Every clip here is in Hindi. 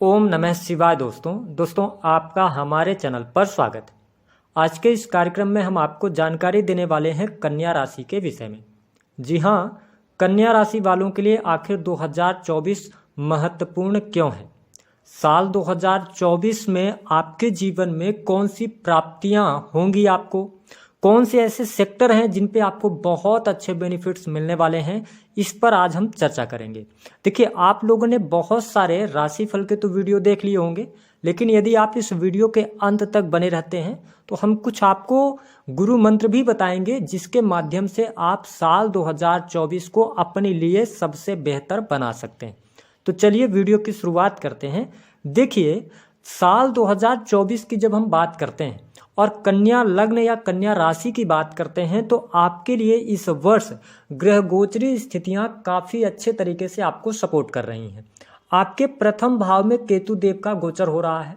ओम नमः शिवाय। दोस्तों आपका हमारे चैनल पर स्वागत है। आज के इस कार्यक्रम में हम आपको जानकारी देने वाले हैं कन्या राशि के विषय में। जी हाँ, कन्या राशि वालों के लिए आखिर 2024 महत्वपूर्ण क्यों है। साल 2024 में आपके जीवन में कौन सी प्राप्तियां होंगी, आपको कौन से ऐसे सेक्टर हैं जिन पे आपको बहुत अच्छे बेनिफिट्स मिलने वाले हैं, इस पर आज हम चर्चा करेंगे। देखिए, आप लोगों ने बहुत सारे राशिफल के तो वीडियो देख लिए होंगे, लेकिन यदि आप इस वीडियो के अंत तक बने रहते हैं तो हम कुछ आपको गुरु मंत्र भी बताएंगे, जिसके माध्यम से आप साल 2024 को अपने लिए सबसे बेहतर बना सकते हैं। तो चलिए वीडियो की शुरुआत करते हैं। देखिए, साल 2024 की जब हम बात करते हैं और कन्या लग्न या कन्या राशि की बात करते हैं तो आपके लिए इस वर्ष ग्रह गोचरी स्थितियां काफ़ी अच्छे तरीके से आपको सपोर्ट कर रही हैं। आपके प्रथम भाव में केतु देव का गोचर हो रहा है।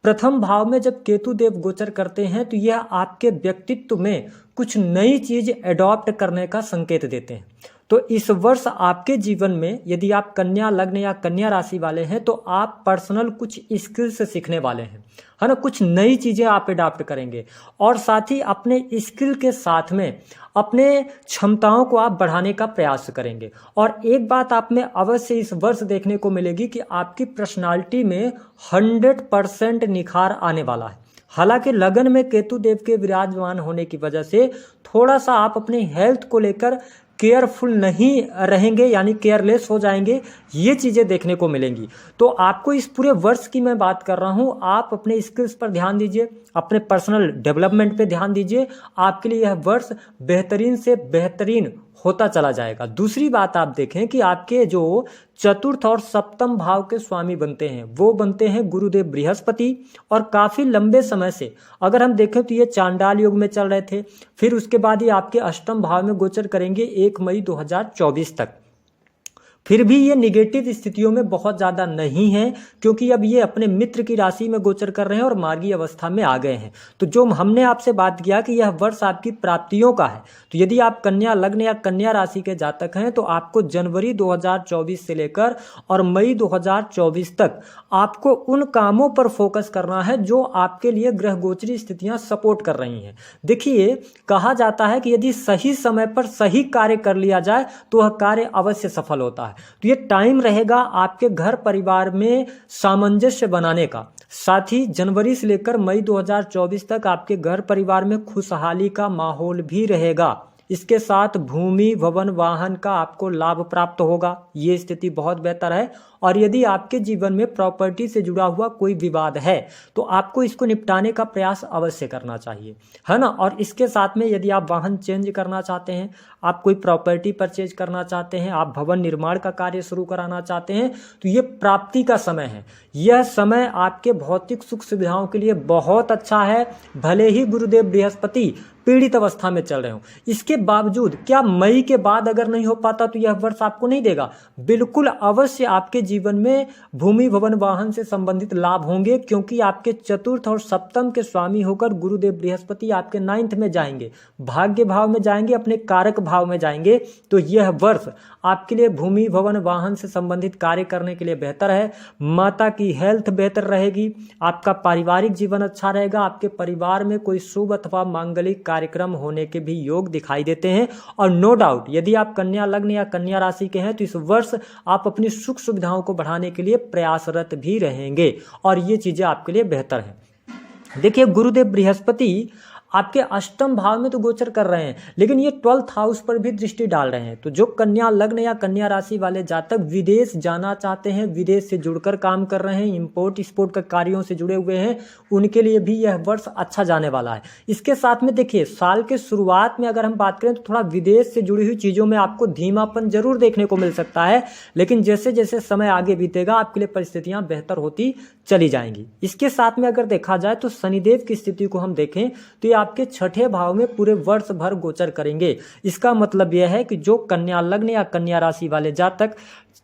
प्रथम भाव में जब केतु देव गोचर करते हैं तो यह आपके व्यक्तित्व में कुछ नई चीज एडॉप्ट करने का संकेत देते हैं। तो इस वर्ष आपके जीवन में यदि आप कन्या लग्न या कन्या राशि वाले हैं तो आप पर्सनल कुछ स्किल्स सीखने वाले हैं, है ना। कुछ नई चीजें आप एडॉप्ट करेंगे और साथ ही अपने स्किल के साथ में अपने क्षमताओं को आप बढ़ाने का प्रयास करेंगे। और एक बात आप में अवश्य इस वर्ष देखने को मिलेगी कि आपकी पर्सनालिटी में 100% निखार आने वाला है। हालांकि लगन में केतु देव के विराजमान होने की वजह से थोड़ा सा आप अपनी हेल्थ को लेकर केयरफुल नहीं रहेंगे, यानी केयरलेस हो जाएंगे, ये चीज़ें देखने को मिलेंगी। तो आपको इस पूरे वर्ष की मैं बात कर रहा हूँ, आप अपने स्किल्स पर ध्यान दीजिए, अपने पर्सनल डेवलपमेंट पे ध्यान दीजिए। आपके लिए यह वर्ष बेहतरीन से बेहतरीन होता चला जाएगा। दूसरी बात आप देखें कि आपके जो चतुर्थ और सप्तम भाव के स्वामी बनते हैं वो बनते हैं गुरुदेव बृहस्पति। और काफ़ी लंबे समय से अगर हम देखें तो ये चांडाल युग में चल रहे थे, फिर उसके बाद ये आपके अष्टम भाव में गोचर करेंगे 1 मई 2024 तक। फिर भी ये निगेटिव स्थितियों में बहुत ज़्यादा नहीं है, क्योंकि अब ये अपने मित्र की राशि में गोचर कर रहे हैं और मार्गी अवस्था में आ गए हैं। तो जो हमने आपसे बात किया कि यह वर्ष आपकी प्राप्तियों का है, तो यदि आप कन्या लग्न या कन्या राशि के जातक हैं तो आपको जनवरी 2024 से लेकर और मई 2024 तक आपको उन कामों पर फोकस करना है जो आपके लिए ग्रह गोचरी स्थितियां सपोर्ट कर रही हैं। देखिए, कहा जाता है कि यदि सही समय पर सही कार्य कर लिया जाए तो वह कार्य अवश्य सफल होता है। तो ये टाइम रहेगा आपके घर परिवार में सामंजस्य बनाने का। साथ ही जनवरी से लेकर मई 2024 तक आपके घर परिवार में खुशहाली का माहौल भी रहेगा। इसके साथ भूमि भवन वाहन का आपको लाभ प्राप्त होगा, ये स्थिति बहुत बेहतर है। और यदि आपके जीवन में प्रॉपर्टी से जुड़ा हुआ कोई विवाद है तो आपको इसको निपटाने का प्रयास अवश्य करना चाहिए, है ना। और इसके साथ में यदि आप वाहन चेंज करना चाहते हैं, आप कोई प्रॉपर्टी परचेज करना चाहते हैं, आप भवन निर्माण का कार्य शुरू कराना चाहते हैं, तो ये प्राप्ति का समय है। यह समय आपके भौतिक सुख सुविधाओं के लिए बहुत अच्छा है। भले ही गुरुदेव बृहस्पति पीड़ित अवस्था में चल रहे हो, इसके बावजूद क्या मई के बाद अगर नहीं हो पाता तो यह वर्ष आपको नहीं देगा? बिल्कुल अवश्य आपके जीवन में भूमि भवन वाहन से संबंधित लाभ होंगे, क्योंकि आपके चतुर्थ और सप्तम के स्वामी होकर गुरुदेव बृहस्पति आपके 9th में जाएंगे, भाग्य भाव में जाएंगे, अपने कारक भाव में जाएंगे। तो यह वर्ष आपके लिए भूमि भवन वाहन से संबंधित कार्य करने के लिए बेहतर है। माता की हेल्थ बेहतर रहेगी, आपका पारिवारिक जीवन अच्छा रहेगा, आपके परिवार में कोई शुभ अथवा मांगलिक कार्यक्रम होने के भी योग दिखाई देते हैं। और नो डाउट यदि आप कन्या लग्न या कन्या राशि के हैं तो इस वर्ष आप अपनी सुख सुविधाओं को बढ़ाने के लिए प्रयासरत भी रहेंगे और ये चीजें आपके लिए बेहतर हैं। देखिए, गुरुदेव बृहस्पति आपके अष्टम भाव में तो गोचर कर रहे हैं, लेकिन ये 12th हाउस पर भी दृष्टि डाल रहे हैं। तो जो कन्या लग्न या कन्या राशि वाले जातक विदेश जाना चाहते हैं, विदेश से जुड़कर काम कर रहे हैं, इंपोर्ट एक्सपोर्ट के कार्यों से जुड़े हुए हैं, उनके लिए भी यह वर्ष अच्छा जाने वाला है। इसके साथ में देखिए, साल के शुरुआत में अगर हम बात करें तो थोड़ा विदेश से जुड़ी हुई चीज़ों में आपको धीमापन जरूर देखने को मिल सकता है, लेकिन जैसे जैसे समय आगे बीतेगा आपके लिए परिस्थितियां बेहतर होती चली जाएंगी। इसके साथ में अगर देखा जाए तो शनिदेव की स्थिति को हम देखें तो ये आपके 6ठे भाव में पूरे वर्ष भर गोचर करेंगे। इसका मतलब यह है कि जो कन्या लग्न या कन्या राशि वाले जातक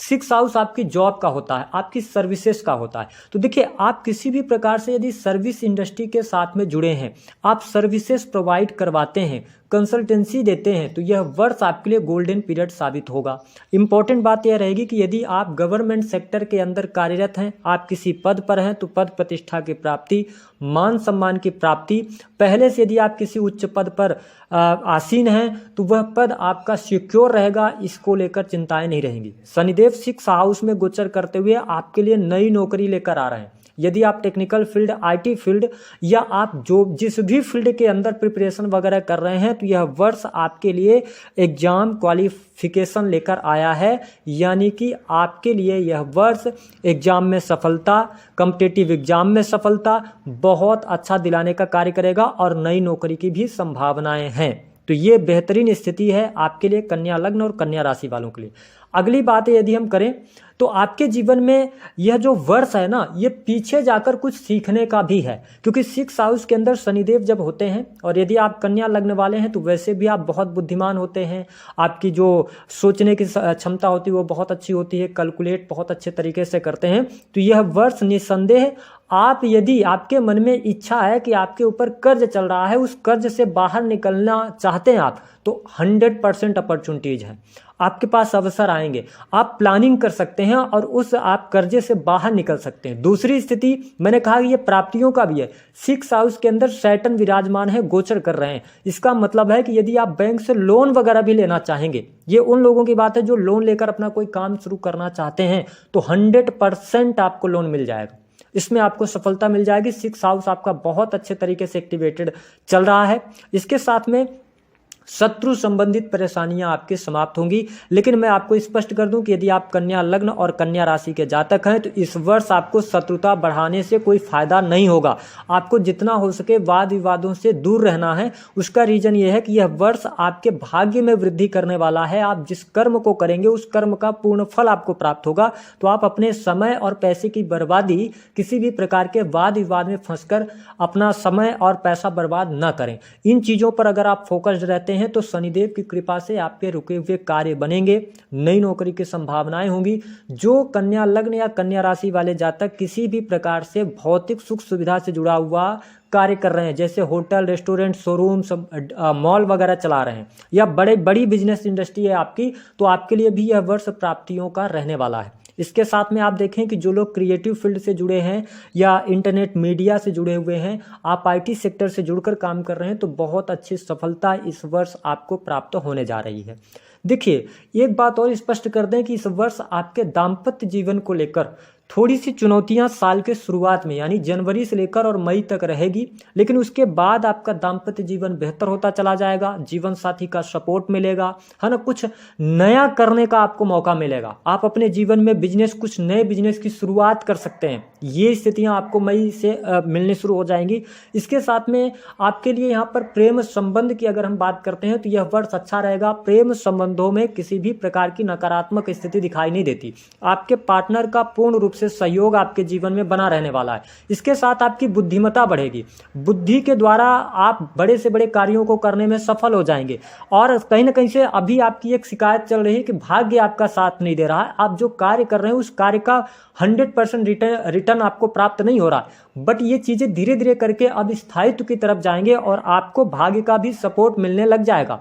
6th हाउस आपकी जॉब का होता है, आपकी सर्विसेज का होता है। तो देखिए, आप किसी भी प्रकार से यदि सर्विस इंडस्ट्री के साथ में जुड़े हैं, आप सर्विसेज प्रोवाइड करवाते हैं, कंसल्टेंसी देते हैं तो यह वर्ष आपके लिए गोल्डन पीरियड साबित होगा। इंपॉर्टेंट बात यह रहेगी कि यदि आप गवर्नमेंट सेक्टर के अंदर कार्यरत हैं, आप किसी पद पर हैं, तो पद प्रतिष्ठा की प्राप्ति, मान सम्मान की प्राप्ति, पहले से यदि आप किसी उच्च पद पर आसीन हैं तो वह पद आपका सिक्योर रहेगा, इसको लेकर चिंताएं नहीं रहेंगी। शनिदेव 6 हाउस में गोचर करते हुए आपके लिए नई नौकरी लेकर आ रहे हैं। यदि आप टेक्निकल फील्ड, आईटी फील्ड या आप जो जिस भी फील्ड के अंदर प्रिपरेशन वगैरह कर रहे हैं तो यह वर्ष आपके लिए एग्जाम क्वालिफिकेशन लेकर आया है, यानी कि आपके लिए यह वर्ष एग्जाम में सफलता, कॉम्पिटिटिव एग्जाम में सफलता बहुत अच्छा दिलाने का कार्य करेगा और नई नौकरी की भी संभावनाएं हैं। तो ये बेहतरीन स्थिति है आपके लिए कन्या लग्न और कन्या राशि वालों के लिए। अगली बात है यदि हम करें तो आपके जीवन में यह जो वर्ष है ना, ये पीछे जाकर कुछ सीखने का भी है, क्योंकि 6 हाउस के अंदर शनिदेव जब होते हैं और यदि आप कन्या लग्न वाले हैं तो वैसे भी आप बहुत बुद्धिमान होते हैं, आपकी जो सोचने की क्षमता होती है वो बहुत अच्छी होती है, कैलकुलेट बहुत अच्छे तरीके से करते हैं। तो यह वर्ष निस्संदेह आप यदि आपके मन में इच्छा है कि आपके ऊपर कर्ज चल रहा है, उस कर्ज से बाहर निकलना चाहते हैं आप, तो 100% अपॉर्चुनिटीज है, आपके पास अवसर आएंगे, आप प्लानिंग कर सकते हैं और उस आप कर्जे से बाहर निकल सकते हैं। दूसरी स्थिति मैंने कहा कि ये प्राप्तियों का भी है। 6 हाउस के अंदर सैटर्न विराजमान है, गोचर कर रहे हैं। इसका मतलब है कि यदि आप बैंक से लोन वगैरह भी लेना चाहेंगे, ये उन लोगों की बात है जो लोन लेकर अपना कोई काम शुरू करना चाहते हैं, तो 100% आपको लोन मिल जाएगा, इसमें आपको सफलता मिल जाएगी। 6 हाउस आपका बहुत अच्छे तरीके से एक्टिवेटेड चल रहा है। इसके साथ में शत्रु संबंधित परेशानियां आपके समाप्त होंगी। लेकिन मैं आपको स्पष्ट कर दूं कि यदि आप कन्या लग्न और कन्या राशि के जातक हैं तो इस वर्ष आपको शत्रुता बढ़ाने से कोई फायदा नहीं होगा। आपको जितना हो सके वाद विवादों से दूर रहना है। उसका रीजन यह है कि यह वर्ष आपके भाग्य में वृद्धि करने वाला है। आप जिस कर्म को करेंगे उस कर्म का पूर्ण फल आपको प्राप्त होगा। तो आप अपने समय और पैसे की बर्बादी किसी भी प्रकार के वाद विवाद में फंसकर अपना समय और पैसा बर्बाद न करें। इन चीजों पर अगर आप फोकस्ड रहते हैं तो शनिदेव की कृपा से आपके रुके हुए कार्य बनेंगे, नई नौकरी की संभावनाएं होंगी। जो कन्या लग्न या कन्या राशि वाले जातक किसी भी प्रकार से भौतिक सुख सुविधा से जुड़ा हुआ कार्य कर रहे हैं, जैसे होटल, रेस्टोरेंट, शोरूम, मॉल वगैरह चला रहे हैं या बड़ी बिजनेस इंडस्ट्री है आपकी, तो आपके लिए भी यह वर्ष प्राप्तियों का रहने वाला है। इसके साथ में आप देखें कि जो लोग क्रिएटिव फील्ड से जुड़े हैं या इंटरनेट मीडिया से जुड़े हुए हैं, आप आईटी सेक्टर से जुड़कर काम कर रहे हैं, तो बहुत अच्छी सफलता इस वर्ष आपको प्राप्त होने जा रही है। देखिए, एक बात और स्पष्ट कर दें कि इस वर्ष आपके दाम्पत्य जीवन को लेकर थोड़ी सी चुनौतियां साल के शुरुआत में यानी जनवरी से लेकर और मई तक रहेगी, लेकिन उसके बाद आपका दाम्पत्य जीवन बेहतर होता चला जाएगा। जीवन साथी का सपोर्ट मिलेगा, है ना, कुछ नया करने का आपको मौका मिलेगा। आप अपने जीवन में कुछ नए बिजनेस की शुरुआत कर सकते हैं। ये स्थितियां आपको मई से मिलने शुरू हो जाएंगी। इसके साथ में आपके लिए यहाँ पर प्रेम संबंध की अगर हम बात करते हैं तो यह वर्ष अच्छा रहेगा। प्रेम संबंधों में किसी भी प्रकार की नकारात्मक स्थिति दिखाई नहीं देती। आपके पार्टनर का पूर्ण रूप से सहयोग आपके जीवन में बना रहने वाला है। इसके साथ आपकी बुद्धिमत्ता बढ़ेगी। बुद्धि के द्वारा आप बड़े से बड़े कार्यों को करने में सफल हो जाएंगे। और कहीं ना कहीं से अभी आपकी एक शिकायत चल रही है कि भाग्य आपका साथ नहीं दे रहा है। आप जो कार्य कर रहे हैं उस कार्य का 100% रिटर्न आपको प्राप्त नहीं हो रहा है, बट ये चीजें धीरे धीरे करके अब स्थायित्व की तरफ जाएंगे और आपको भाग्य का भी सपोर्ट मिलने लग जाएगा।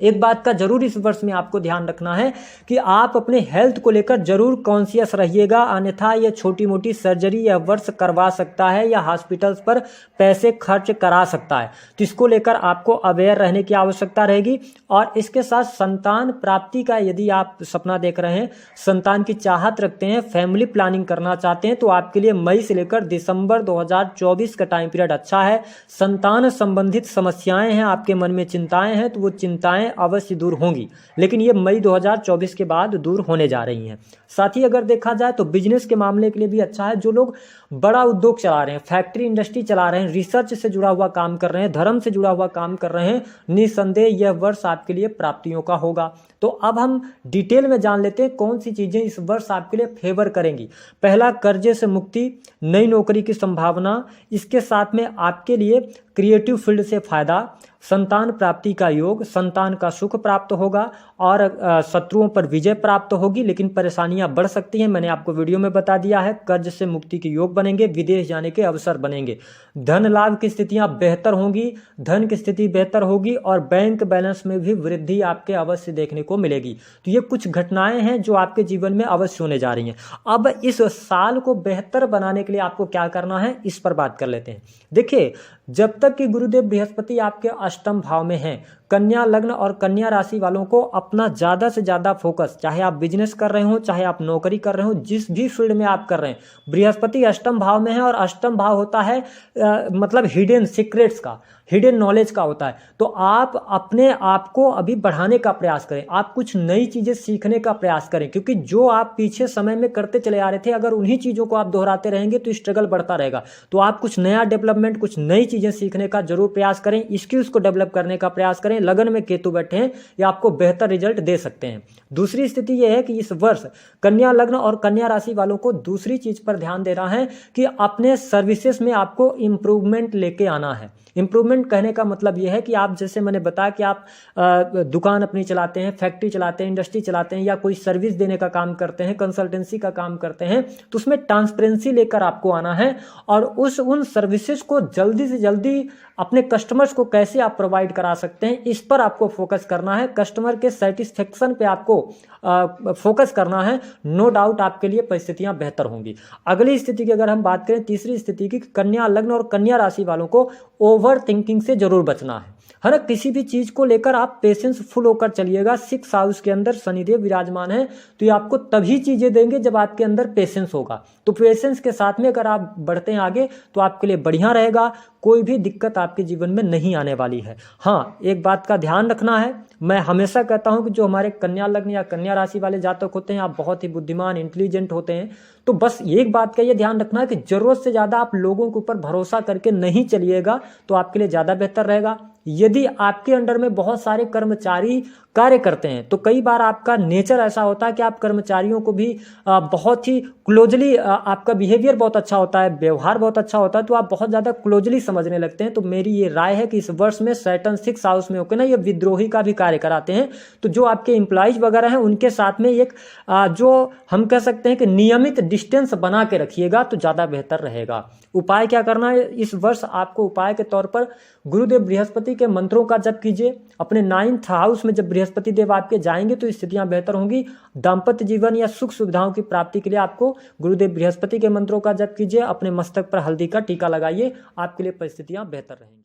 एक बात का जरूर इस वर्ष में आपको ध्यान रखना है कि आप अपने हेल्थ को लेकर जरूर कॉन्शियस रहिएगा, अन्यथा यह छोटी मोटी सर्जरी यह वर्ष करवा सकता है या हॉस्पिटल्स पर पैसे खर्च करा सकता है। तो इसको लेकर आपको अवेयर रहने की आवश्यकता रहेगी। और इसके साथ संतान प्राप्ति का यदि आप सपना देख रहे हैं, संतान की चाहत रखते हैं, फैमिली प्लानिंग करना चाहते हैं, तो आपके लिए मई से लेकर दिसंबर 2024 का टाइम पीरियड अच्छा है। संतान संबंधित समस्याएं हैं, आपके मन में चिंताएं हैं, तो वो चिंताएं अवश्य दूर होंगी, लेकिन ये मई 2024 के बाद दूर होने जा रही हैं। साथ ही अगर देखा जाए तो बिजनेस के मामले के लिए भी अच्छा है। जो लोग बड़ा उद्योग चला रहे हैं, फैक्ट्री इंडस्ट्री चला रहे हैं, रिसर्च से जुड़ा हुआ काम कर रहे हैं, धर्म से जुड़ा हुआ काम कर रहे हैं, निसंदेह यह वर्ष आपके लिए प्राप्तियों का होगा। तो अब हम डिटेल में जान लेते हैं कौन सी चीजें इस वर्ष आपके लिए फेवर करेंगी। पहला, कर्जे से मुक्ति, नई नौकरी की संभावना, इसके साथ में आपके लिए क्रिएटिव फील्ड से फायदा, संतान प्राप्ति का योग, संतान का सुख प्राप्त होगा और शत्रुओं पर विजय प्राप्त होगी, लेकिन परेशानियां बढ़ सकती हैं। मैंने आपको वीडियो में बता दिया है। कर्ज से मुक्ति के योग बनेंगे, विदेश जाने के अवसर बनेंगे, धन लाभ की स्थितियां बेहतर होंगी, धन की स्थिति बेहतर होगी और बैंक बैलेंस में भी वृद्धि आपके अवश्य देखने को मिलेगी। तो ये कुछ घटनाएं हैं जो आपके जीवन में अवश्य होने जा रही हैं। अब इस साल को बेहतर बनाने के लिए आपको क्या करना है, इस पर बात कर लेते हैं। देखिए, जब तक कि गुरुदेव बृहस्पति आपके अष्टम भाव में हैं, कन्या लग्न और कन्या राशि वालों को अपना ज्यादा से ज्यादा फोकस, चाहे आप बिजनेस कर रहे हो, चाहे आप नौकरी कर रहे हो, जिस भी फील्ड में आप कर रहे हैं, बृहस्पति अष्टम भाव में है और अष्टम भाव होता है मतलब हिडन सीक्रेट्स का, हिडन नॉलेज का होता है। तो आप अपने आप को अभी बढ़ाने का प्रयास करें, आप कुछ नई चीजें सीखने का प्रयास करें, क्योंकि जो आप पीछे समय में करते चले आ रहे थे, अगर उन्हीं चीजों को आप दोहराते रहेंगे तो स्ट्रगल बढ़ता रहेगा। तो आप कुछ नया डेवलपमेंट, कुछ नई चीजें सीखने का जरूर प्रयास करें, स्किल्स को डेवलप करने का प्रयास करें। लगन में केतु बैठे हैं, ये आपको बेहतर रिजल्ट दे सकते हैं। दूसरी स्थिति यह है कि इस वर्ष कन्या लग्न और कन्या राशि वालों को दूसरी चीज पर ध्यान देना है कि अपने सर्विसेज में आपको इंप्रूवमेंट लेके आना है। इंप्रूवमेंट कहने का मतलब यह है कि आप, जैसे मैंने बताया कि आप दुकान अपनी चलाते हैं, फैक्ट्री चलाते हैं, इंडस्ट्री चलाते हैं या कोई सर्विस देने का काम करते हैं, कंसल्टेंसी का काम करते हैं, तो उसमें ट्रांसपेरेंसी लेकर आपको आना है और उन सर्विसेज को जल्दी से जल्दी अपने कस्टमर्स को कैसे आप प्रोवाइड करा सकते हैं, इस पर आपको फोकस करना है। कस्टमर के सेटिस्फेक्शन पे आपको फोकस करना है। नो डाउट आपके लिए परिस्थितियां बेहतर होंगी। अगली स्थिति की अगर हम बात करें, तीसरी स्थिति की, कन्या लग्न और कन्या राशि वालों को ओवर थिंकिंग से जरूर बचना है ना। किसी भी चीज को लेकर आप पेशेंस फुल होकर चलिएगा। 6th हाउस के अंदर शनिदेव विराजमान है, तो ये आपको तभी चीजें देंगे जब आपके अंदर पेशेंस होगा। तो पेशेंस के साथ में अगर आप बढ़ते हैं आगे तो आपके लिए बढ़िया रहेगा, कोई भी दिक्कत आपके जीवन में नहीं आने वाली है। हाँ, एक बात का ध्यान रखना है, मैं हमेशा कहता हूं कि जो हमारे कन्या लग्न या कन्या राशि वाले जातक होते हैं, आप बहुत ही बुद्धिमान, इंटेलिजेंट होते हैं। तो बस एक बात का ये ध्यान रखना है कि जरूरत से ज्यादा आप लोगों के ऊपर भरोसा करके नहीं चलिएगा, तो आपके लिए ज्यादा बेहतर रहेगा। यदि आपके अंडर में बहुत सारे कर्मचारी कार्य करते हैं, तो कई बार आपका नेचर ऐसा होता है कि आप कर्मचारियों को भी बहुत ही क्लोजली, आपका बिहेवियर बहुत अच्छा होता है, व्यवहार बहुत अच्छा होता है, तो आप बहुत ज्यादा क्लोजली समझने लगते हैं। तो मेरी ये राय है कि इस वर्ष में सैटर्न 6th हाउस में होकर ना, ये विद्रोही का भी कार्य कराते हैं। तो जो आपके एम्प्लॉइज वगैरह हैं, उनके साथ में एक जो हम कह सकते हैं कि नियमित डिस्टेंस बना के रखिएगा, तो ज्यादा बेहतर रहेगा। उपाय क्या करना है इस वर्ष? आपको उपाय के तौर पर गुरुदेव बृहस्पति के मंत्रों का जप कीजिए। अपने 9th हाउस में जब बृहस्पति देव आपके जाएंगे तो स्थितियां बेहतर होंगी। दाम्पत्य जीवन या सुख सुविधाओं की प्राप्ति के लिए आपको गुरुदेव बृहस्पति के मंत्रों का जप कीजिए। अपने मस्तक पर हल्दी का टीका लगाइए, आपके लिए परिस्थितियां बेहतर रहेंगी।